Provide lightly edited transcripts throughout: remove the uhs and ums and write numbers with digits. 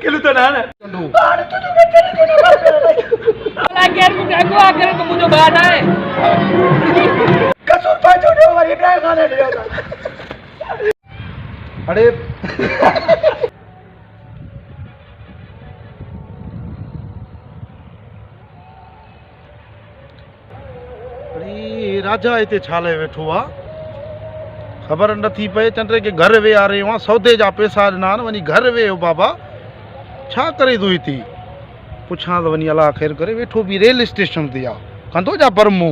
kilo तो ना ना हाणे तुझो कचरी को ना अला केर को अगवा करे तो मुझे बात आए कसूर पाजो ने वरी इब्राहिम खान ने दिया अरे अरे राजा इते छाले वेठो आ खबर न थी पे चंद्रे के घर वे आ रहे हो सौदे जा पैसा ॾिना वनी घर वे हो बाबा छा करे तू थी पुछा तो वनी अला खैर करे वेठो भी रेल स्टेशन ते आ कंदो जा परमो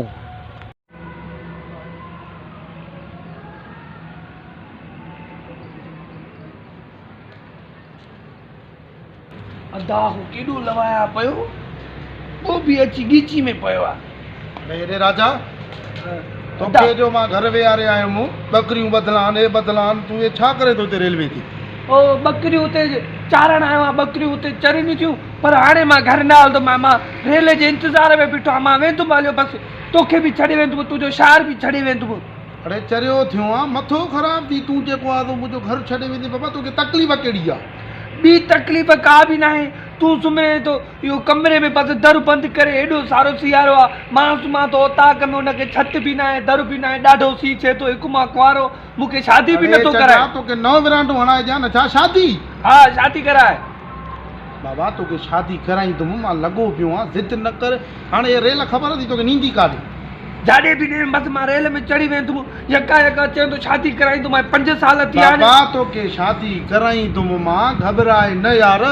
अदा हो केडो लवाया पयो वो भी अच्छी गीची में पयो आ मेरे राजा तो के जो मां घर वे आ रहे आयो मु बकरियूं बदलान तू ये छा करे तो ते रेलवे थी ओ बकरी उते चारण आयो आ बकरी उते चरनी थियूं पर हाणे मां घर न हलदो मां रेल जे इंतजार में बीठो मां वेंदो मालियो बस तोखे भी छड़ी वेंदो तुजो शहर भी छड़ी वेंदो अरे चरियो थियो आ मथो खराब थी तू जेको आ तो मुझो घर छड़े वेंदी बाबा तोके तकलीफ केड़ी आ बी तकलीफ का भी ना है तू सुमे तो यो कमरे में बस दर बंद करे एडो सारो सियारो आ मां सुमा तो ताक में उनके छत भी ना है दर भी ना है डाढो सी छे तो एक मां कुआरो मुके शादी भी न तो कराए तो के नौ विरांडो हणाए जा न छा शादी हां शादी कराए बाबा तो के शादी कराई तो मां लगो पियो आ जिद न कर हाने ये रेल खबर थी तो के नींदी काढी जाडे भी ने बस मां रेल में चढ़ी वेंदु यका चे तो शादी कराई तो मैं 5 साल थी बाबा तो के शादी कराई तो मां घबराए न यार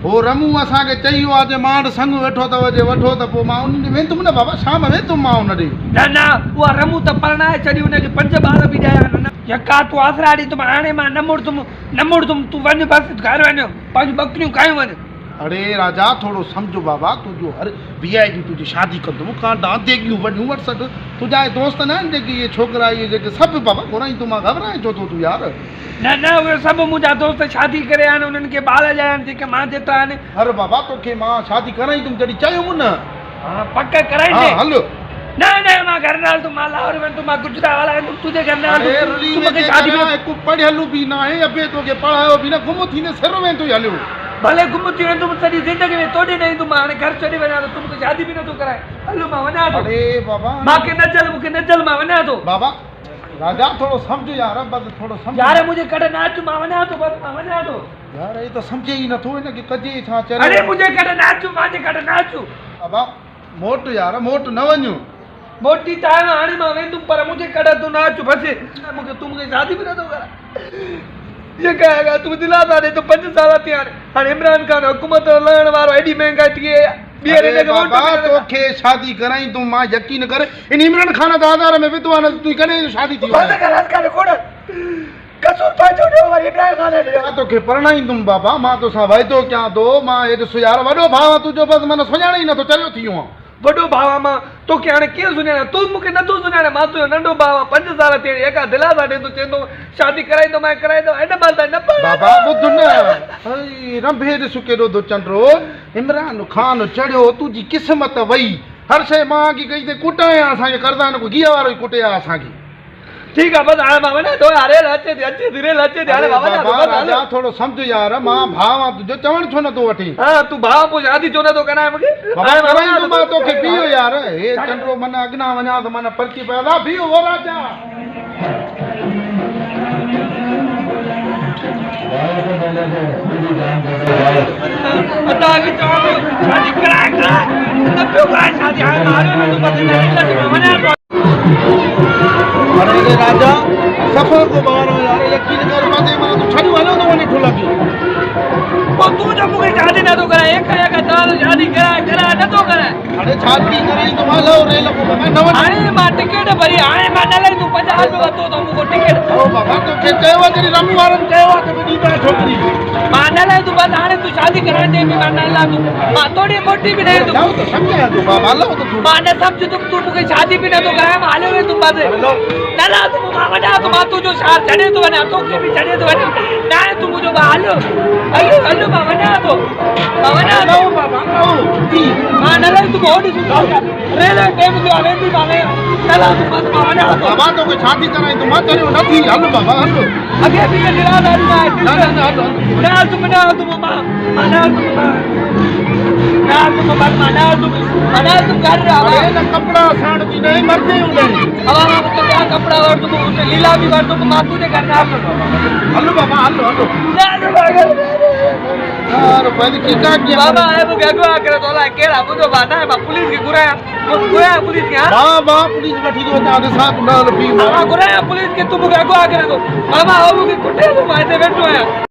हो रमू असा के चयो आ जे मां संग वेठो तो जे वठो तो पो मां उन वेंदुम न बाबा शाम वेंदुम मां उन दे ना वो रमू तो परणाए चढ़ी उन के 5 बार भी जाया न यका तू आसराड़ी तो हाने मां न मुड़तुम तू वन बस घर वनो पांच बकरियों कायो वन अरे राजा थोड़ो समझो बाबा तुझो हर वीआई जी तुझी शादी कंदुम कांडा देगियूं वॾियूं वठ सट तुझा दोस्त न जेके ये छोकरा ये जेके सब बाबा घुराई तू मां घबराए छो तो तू यार न वे सब मुझा दोस्त शादी करे आन उनन के बाल जायन जेके मां जेता आने हर बाबा तोखे मां शादी कराई तुम जड़ी चयो न हां पक्का कराई दे हां हलो ना मां घर नाल तू मां लाहौर में तू मां गुजरात वाला तू तुझे घर नाल अरे रुली में शादी में को पढ़ियलू भी ना है अबे तोके पढ़ायो भी ना घुमो थी ने सिर में तो हलो भले घुम थी वे तुम सॼी ज़िंदगी में तोड़े नहीं तुम हाणे घर छॾे वञा तो तुमको शादी भी न तो कराए हलो मां वञा तो अरे बाबा मां के न चल मां वञा तो बाबा राजा थोड़ो समझ यार बस थोड़ो समझ यार मुझे कट नाच मां वञा तो बस मां वञा तो यार ये तो समझे ही न थो इन के कजे छा चले अरे मुझे कट नाच मांजे कट नाच बाबा मोट यार मोट न वञो मोटी टाइम हाणे मां वेंदुम पर मुझे कट तू नाच बस मुझे तुमके शादी भी न तो करा ये कहेगा तू दिलासा दे तो 5 साल थी हाणे इमरान खान हुकूमत लहण वारो एडी महंगाई थी अरे बाबा तोखे शादी कराई तू मां यकीन कर इन इमरान खान दादार में विद्वान तू कने शादी थी बस कर कोड़ कसूर पाजो ने वरी इब्राहिम खान ने दिया तोखे परणाई तुम बाबा मां तो सा वायदो क्या दो मां ए यार वडो भाव तुजो बस मन सुञाणे ही न तो चलियो थियो वडो भावा मां तो के हाणे के सुञाणे तू मुके न तू सुञाणे मां तो नंढो भावा 5 साल थी एका दिलासा दे तो चेंदो शादी कराई तो मैं कराई तो एड बांधा न बाबा बुध न हई रंभे दिस केडो दो चंद्रो इमरान खान चढ़ियो तुजी किस्मत वई हर शे मां की कई ते कुटाया असा के करदान को गिया वारो कुटिया असा की ठीक है बस हाणे मां वने तो अरे अच्छे धीरे हाणे बाबा राजा थोड़ो समझ यार मां भावा तुजो चवण छो न तो वठी हां तू भाव पो शादी छो न तो कराए मके हाणे कराई तो मां तोखे पियो यार हे चंद्रो मन अगना वना तो मन परची पैदा पियो वो राजा अदा के चवण शादी कराए न पियो कराए शादी हाणे मारो न तू बस वने अरे राजा सफर को बारो यार यकीन कर माते मन तो छड़ी वालो तो वने ठोला की वो तू जब मुके शादी न तो कराए एक दाल शादी करा न तो कराए अरे शादी कराई तो मालो रे लगो बाबा न अरे मां टिकट भरी हाणे मां न लई तू 50 रुपया वतो तो मुको टिकट ओ बाबा तो के चयो जरी रमू वारन चयो तो दी बा छोकरी मां न लई तू बस हाणे तू शादी कराए दे मां न ला तू मां तोड़ी मोटी भी नहीं तू तो समझया तू बाबा लो तो तू मां न समझ तू मुके शादी भी न तो कराए मां हाले तू बस न ला तू मां वडा तो मां तू जो शार चढ़े तो वने तो के भी चढ़े तो वने ना तू मुजो हालो मां वना तो बाबा नो दी मां न रे तू बहुत सुठो रे रे टेम जो वेंदी माने चला तू बस मां ने बाबा तो के शादी कराई तो मां चरियो नथी हल बाबा हल अगे भी निरादारी ना ना ना ना हल ना तुम मां ना तुम बस माना तुम कर रहा अरे ना कपड़ा साण दी नहीं मरते उड़े अब हम तो क्या कपड़ा और तुम उसे लीला भी कर तुम मां तुझे करना हल बाबा हल यार पहले की का किया बाबा है वो गगो करे तो ला केड़ा बुझो बाना है पुलिस के गुराया पुलिस के बाबा पुलिस बैठी तो आधे साथ ना पी हां गुराया पुलिस के तुम गगो करे तो बाबा आओ के कुटे तुम आते बैठो है